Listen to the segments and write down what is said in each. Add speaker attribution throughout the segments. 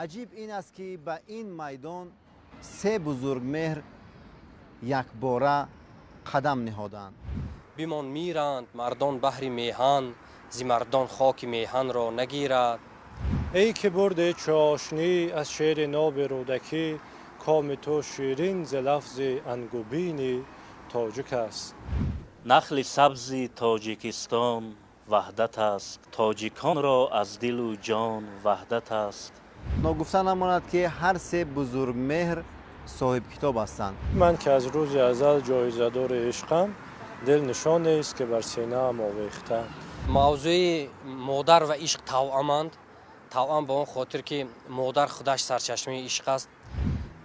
Speaker 1: عجیب این است که به این میدان سه بزرگ مهر یک باره قدم نهادند.
Speaker 2: بیمان میرند مردان بحر میهن، زی مردان خاک میهن را نگیرد.
Speaker 3: ای که برده چاشنی از شعر ناب رودکی، کام تو شیرین ز لفظ انگبین تاجک است.
Speaker 4: نخل سبز تاجیکستان وحدت است، تاجیکان را از دل و جان وحدت است.
Speaker 1: ناگفته نماند که هر سه بزرگ مهر صاحب کتاب هستند.
Speaker 3: من که از روز ازل جایزه دار عشقم، دل نشان است که بر سینه ام آویختم.
Speaker 2: موضوع مادر و عشق توأمند. توأم به اون خاطر که مادر خودش سرچشمه عشق است.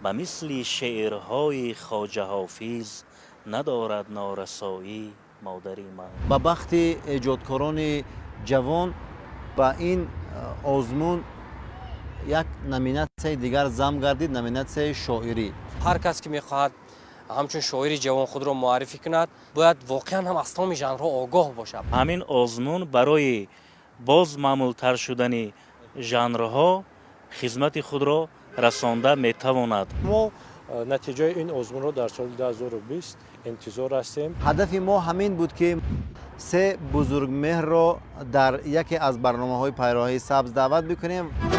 Speaker 4: به مثل شعرهای خواجه حافظ ندارد نارسایی مادری من.
Speaker 1: به بخت ایجادکاران جوان به این آزمون یک نامیناسیون دیگر ضم گردید، نامیناسیون شاعری.
Speaker 2: هر کس که میخواهد همچون شاعری جوان خود را معرفی کند باید واقعا هم از تمام ژانرها آگاه باشد.
Speaker 4: همین آزمون برای باز معمولتر شدن ژانرها خدمت خود را رسانده میتواند.
Speaker 3: ما نتیجه این آزمون را در سال 2020 انتظار هستیم.
Speaker 1: هدف ما همین بود که سه بزرگ مهر را در یکی از برنامه‌های پیراهی سبز دعوت بکنیم.